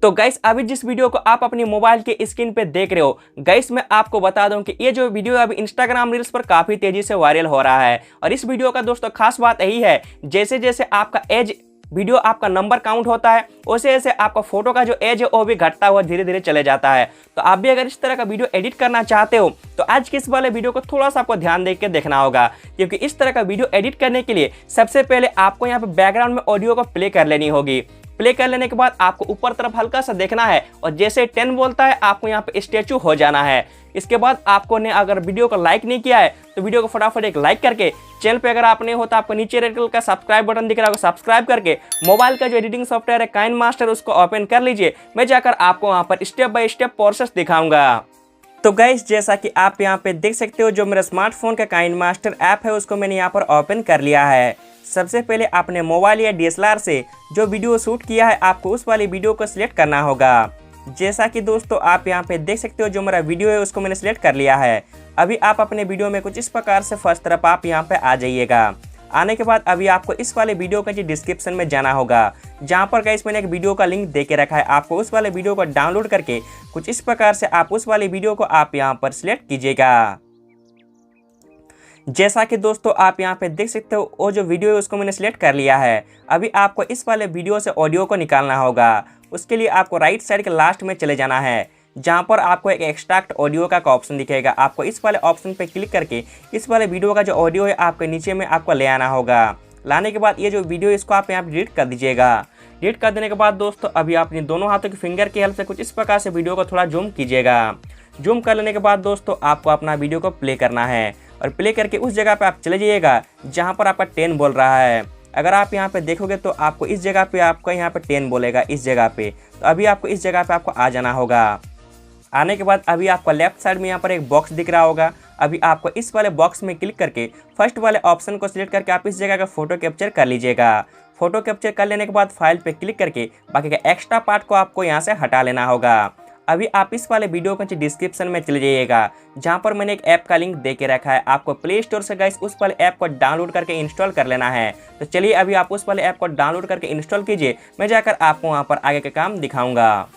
तो गाइस अभी जिस वीडियो को आप अपनी मोबाइल के स्क्रीन पे देख रहे हो, गाइस मैं आपको बता दूं कि ये जो वीडियो अभी इंस्टाग्राम रील्स पर काफी तेजी से वायरल हो रहा है। और इस वीडियो का दोस्तों खास बात यही है, जैसे जैसे आपका एज वीडियो आपका नंबर काउंट होता है, वैसे वैसे आपका फोटो का जो एज है वो भी घटता हुआ धीरे धीरे चले जाता है। तो आप भी अगर इस तरह का वीडियो एडिट करना चाहते हो तो आज के इस वाले वीडियो को थोड़ा सा आपको ध्यान दे के देखना होगा, क्योंकि इस तरह का वीडियो एडिट करने के लिए सबसे पहले आपको यहाँ पे बैकग्राउंड में ऑडियो को प्ले कर लेनी होगी। प्ले कर लेने के बाद आपको ऊपर तरफ हल्का सा देखना है और जैसे 10 बोलता है आपको यहाँ पे स्टैचू हो जाना है। इसके बाद आपको ने अगर वीडियो को लाइक नहीं किया है तो वीडियो को फटाफट एक लाइक करके, चैनल पे अगर आप नहीं हो तो आपको नीचे रेड कलर का सब्सक्राइब बटन दिख रहा होगा, सब्सक्राइब करके मोबाइल का जो एडिटिंग सॉफ्टवेयर है काइनमास्टर उसको ओपन कर लीजिए। मैं जाकर आपको वहाँ पर स्टेप बाय स्टेप प्रोसेस दिखाऊंगा। तो गाइस जैसा कि आप यहाँ पे देख सकते हो, जो मेरा स्मार्टफोन का काइनमास्टर ऐप है उसको मैंने यहाँ पर ओपन कर लिया है। सबसे पहले आपने मोबाइल या DSLR से जो वीडियो शूट किया है आपको उस वाली वीडियो को सिलेक्ट करना होगा। जैसा कि दोस्तों आप यहाँ पे देख सकते हो, जो मेरा वीडियो है उसको मैंने सिलेक्ट कर लिया है। अभी आप अपने वीडियो में कुछ इस प्रकार से फर्स्ट तरफ आप यहाँ पे आ जाइएगा। आने के बाद अभी आपको इस वाले वीडियो का डिस्क्रिप्शन में जाना होगा, जहाँ पर गाइस मैंने एक वीडियो का लिंक दे के रखा है। आपको उस वाले वीडियो को डाउनलोड करके कुछ इस प्रकार से आप उस वाले वीडियो को आप यहाँ पर सिलेक्ट कीजिएगा। जैसा कि दोस्तों आप यहाँ पे देख सकते हो, वो जो वीडियो है उसको मैंने सिलेक्ट कर लिया है। अभी आपको इस वाले वीडियो से ऑडियो को निकालना होगा। उसके लिए आपको राइट साइड के लास्ट में चले जाना है, जहाँ पर आपको एक एक्सट्रैक्ट ऑडियो का ऑप्शन दिखेगा। आपको इस वाले ऑप्शन पे क्लिक करके इस वाले वीडियो का जो ऑडियो है आपके नीचे में आपको ले आना होगा। लाने के बाद ये जो वीडियो इसको आप यहाँ पर डिलीट कर दीजिएगा। डिलीट कर देने के बाद दोस्तों अभी आप अपनी दोनों हाथों की फिंगर की हेल्प से कुछ इस प्रकार से वीडियो को थोड़ा जूम कीजिएगा। जूम कर लेने के बाद दोस्तों आपको अपना वीडियो को प्ले करना है और प्ले करके उस जगह पे आप चले जाइएगा जहाँ पर आपका 10 बोल रहा है। अगर आप यहाँ पे देखोगे तो आपको इस जगह पे आपका यहाँ पे 10 बोलेगा इस जगह पे। तो अभी आपको इस जगह पे आपको आ जाना होगा। आने के बाद अभी आपको लेफ्ट साइड में यहाँ पर एक बॉक्स दिख रहा होगा। अभी आपको इस वाले बॉक्स में क्लिक करके फर्स्ट वाले ऑप्शन को सिलेक्ट करके आप इस जगह का फोटो कैप्चर कर लीजिएगा। फोटो कैप्चर कर लेने के बाद फाइल पे क्लिक करके बाकी का एक्स्ट्रा पार्ट को आपको यहाँ से हटा लेना होगा। अभी आप इस वाले वीडियो के डिस्क्रिप्शन में चले जाइएगा, जहाँ पर मैंने एक ऐप का लिंक दे के रखा है। आपको प्ले स्टोर से गाइस उस वाले ऐप को डाउनलोड करके इंस्टॉल कर लेना है। तो चलिए अभी आप उस वाले ऐप को डाउनलोड करके इंस्टॉल कीजिए। मैं जाकर आपको वहाँ पर आगे का काम दिखाऊंगा।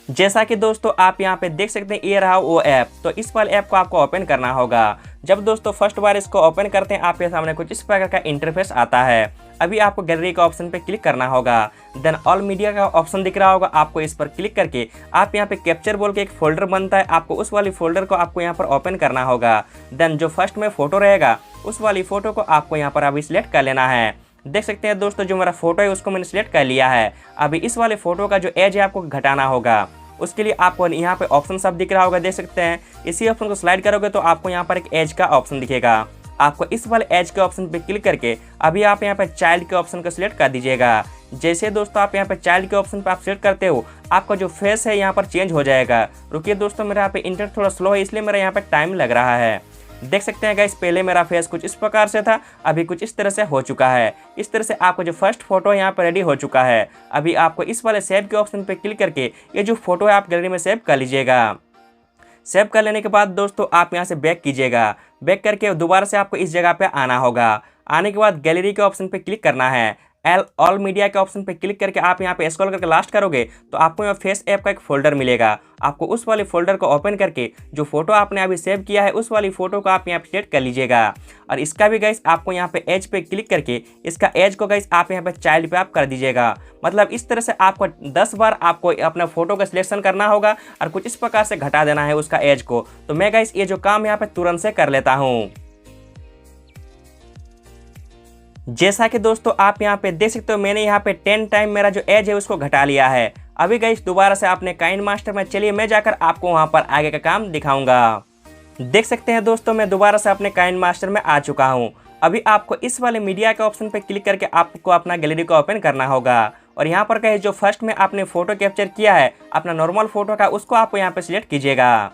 जैसा कि दोस्तों आप यहाँ पे देख सकते हैं, ये रहा वो ऐप। तो इस वाले ऐप को आपको ओपन करना होगा। जब दोस्तों फर्स्ट बार इसको ओपन करते हैं आपके सामने कुछ इस प्रकार का इंटरफेस आता है। अभी आपको गैलरी का ऑप्शन पे क्लिक करना होगा। देन ऑल मीडिया का ऑप्शन दिख रहा होगा, आपको इस पर क्लिक करके आप यहाँ पे कैप्चर बोल के एक फोल्डर बनता है, आपको उस वाली फोल्डर को आपको यहाँ पर ओपन करना होगा। देन जो फर्स्ट में फोटो रहेगा उस वाली फोटो को आपको यहाँ पर अभी सिलेक्ट कर लेना है। देख सकते हैं दोस्तों, जो मेरा फोटो है उसको मैंने सिलेक्ट कर लिया है। अभी इस वाले फोटो का जो एज है आपको घटाना होगा। उसके लिए आपको यहाँ पे ऑप्शन सब दिख रहा होगा, देख सकते हैं। इसी ऑप्शन को स्लाइड करोगे तो आपको यहाँ पर एक एज का ऑप्शन दिखेगा। आपको इस वाले एज के ऑप्शन पे क्लिक करके अभी आप यहाँ पे चाइल्ड के ऑप्शन को सिलेक्ट कर दीजिएगा। जैसे दोस्तों आप यहाँ पे चाइल्ड के ऑप्शन पे आप सिलेक्ट करते हो, आपका जो फेस है यहाँ पर चेंज हो जाएगा। रुकिए दोस्तों, मेरा यहाँ पे इंटरनेट थोड़ा स्लो है इसलिए मेरा यहाँ पे टाइम लग रहा है। देख सकते हैं गाइस, पहले मेरा फेस कुछ इस प्रकार से था, अभी कुछ इस तरह से हो चुका है। इस तरह से आपको जो फर्स्ट फोटो यहाँ पर रेडी हो चुका है। अभी आपको इस वाले सेव के ऑप्शन पे क्लिक करके ये जो फोटो है आप गैलरी में सेव कर लीजिएगा। सेव कर लेने के बाद दोस्तों आप यहाँ से बैक कीजिएगा। बैक करके दोबारा से आपको इस जगह पे आना होगा। आने के बाद गैलरी के ऑप्शन पे क्लिक करना है। ऑल मीडिया के ऑप्शन पे क्लिक करके आप यहाँ पे स्क्रॉल करके लास्ट करोगे तो आपको यहाँ फेस ऐप का एक फोल्डर मिलेगा। आपको उस वाले फोल्डर को ओपन करके जो फोटो आपने अभी सेव किया है उस वाली फोटो को आप यहाँ पे सेट कर लीजिएगा। और इसका भी गाइस आपको यहाँ पे एज पे क्लिक करके इसका एज को गाइस आप यहाँ पे चाइल्ड पे आप कर दीजिएगा। मतलब इस तरह से आपको 10 बार आपको अपना फोटो का सिलेक्शन करना होगा और कुछ इस प्रकार से घटा देना है उसका एज को। तो मैं गाइस ये जो काम यहाँ पे तुरंत से कर लेता हूँ। जैसा कि दोस्तों आप यहाँ पे देख सकते हो, मैंने यहाँ पे 10 टाइम मेरा जो एज है उसको घटा लिया है। अभी गाइस दोबारा से आपने काइनमास्टर में चलिए, मैं जाकर आपको वहाँ पर आगे का काम दिखाऊंगा। देख सकते हैं दोस्तों, मैं दोबारा से अपने काइनमास्टर में आ चुका हूँ। अभी आपको इस वाले मीडिया के ऑप्शन पे क्लिक करके आपको अपना गैलरी को ओपन करना होगा। और यहाँ पर कहे जो फर्स्ट में आपने फोटो कैप्चर किया है अपना नॉर्मल फोटो का, उसको आपको यहाँ पे सिलेक्ट कीजिएगा।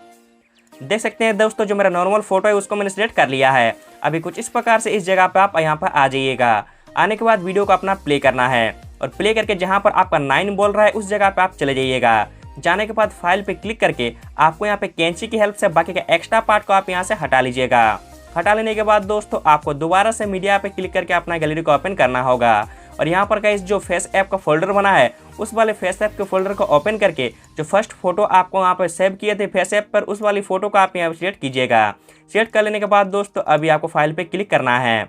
देख सकते हैं दोस्तों, जो मेरा नॉर्मल फोटो है उसको मैंने सिलेक्ट कर लिया है। अभी कुछ इस प्रकार से इस जगह पे आप यहाँ पर आ जाइएगा। आने के बाद वीडियो को अपना प्ले करना है और प्ले करके जहाँ पर आपका 9 बोल रहा है उस जगह पे आप चले जाइएगा। जाने के बाद फाइल पे क्लिक करके आपको यहाँ पे कैंची की हेल्प से बाकी के एक्स्ट्रा पार्ट को आप यहाँ से हटा लीजिएगा। हटा लेने के बाद दोस्तों आपको दोबारा से मीडिया पे क्लिक करके अपना गैलरी को ओपन करना होगा। और यहाँ पर गाइस जो फेस ऐप का फोल्डर बना है उस वाले फेस ऐप के फोल्डर को ओपन करके जो फर्स्ट फोटो आपको वहाँ पर सेव किए थे फेस ऐप पर, उस वाली फोटो को आप यहाँ पर सिलेक्ट कीजिएगा। सिलेक्ट कर लेने के बाद दोस्तों अभी आपको फाइल पे क्लिक करना है।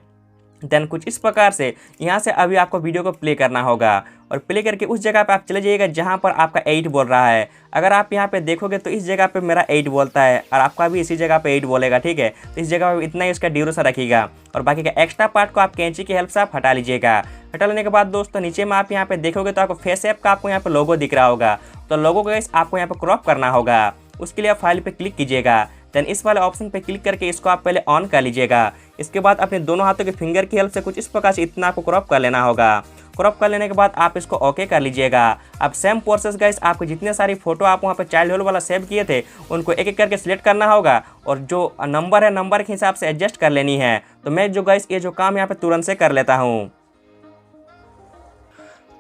देन कुछ इस प्रकार से यहाँ से अभी आपको वीडियो को प्ले करना होगा और प्ले करके उस जगह पे आप चले जाइएगा जहाँ पर आपका 8 बोल रहा है। अगर आप यहाँ पे देखोगे तो इस जगह पे मेरा 8 बोलता है और आपका भी इसी जगह पे 8 बोलेगा, ठीक है। तो इस जगह पे इतना ही उसका ड्यूरेशन रखिएगा और बाकी का एक्स्ट्रा पार्ट को आप कैंची की हेल्प से आप हटा लीजिएगा। हटा लेने के बाद दोस्तों नीचे में आप यहाँ पे देखोगे तो आपको फेस ऐप का आपको यहाँ पे लोगो दिख रहा होगा। तो लोगो को आपको यहाँ पे क्रॉप करना होगा। उसके लिए आप फाइल पे क्लिक कीजिएगा। देन इस वाले ऑप्शन पे क्लिक करके इसको आप पहले ऑन कर लीजिएगा। इसके बाद अपने दोनों हाथों के फिंगर की हेल्प से कुछ इस प्रकार से इतना आपको क्रॉप कर लेना होगा। क्रॉप कर लेने के बाद आप इसको ओके कर लीजिएगा। अब सेम प्रोसेस गाइस आपको जितने सारी फोटो आप वहाँ पे चाइल्डहुड वाला सेव किए थे उनको एक एक करके सिलेक्ट करना होगा और जो नंबर है नंबर के हिसाब से एडजस्ट कर लेनी है। तो मैं जो गाइस ये जो काम यहाँ पे तुरंत से कर लेता हूँ।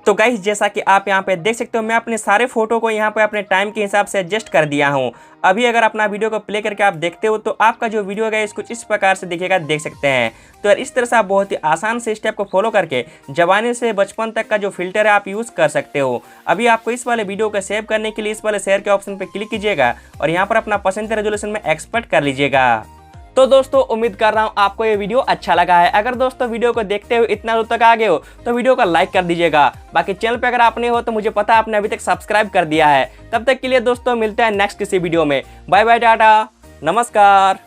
तो गाइस जैसा कि आप यहाँ पे देख सकते हो मैं अपने सारे फोटो को यहाँ पे अपने टाइम के हिसाब से एडजस्ट कर दिया हूँ। अभी अगर अपना वीडियो को प्ले करके आप देखते हो तो आपका जो वीडियो है कुछ इस प्रकार से दिखेगा, देख सकते हैं। तो यार इस तरह से आप बहुत ही आसान से स्टेप को फॉलो करके जवानी से बचपन तक का जो फिल्टर है आप यूज़ कर सकते हो। अभी आपको इस वाले वीडियो को सेव करने के लिए इस वाले शेयर के ऑप्शन पर क्लिक कीजिएगा और यहाँ पर अपना पसंद के रेजोल्यूशन में एक्सपोर्ट कर लीजिएगा। तो दोस्तों उम्मीद कर रहा हूँ आपको ये वीडियो अच्छा लगा है। अगर दोस्तों वीडियो को देखते हुए इतना दूर तक आ गए हो तो वीडियो को लाइक कर दीजिएगा। बाकी चैनल पे अगर आप नहीं हो तो मुझे पता है आपने अभी तक सब्सक्राइब कर दिया है। तब तक के लिए दोस्तों मिलते हैं नेक्स्ट किसी वीडियो में। बाय बाय, टाटा, नमस्कार।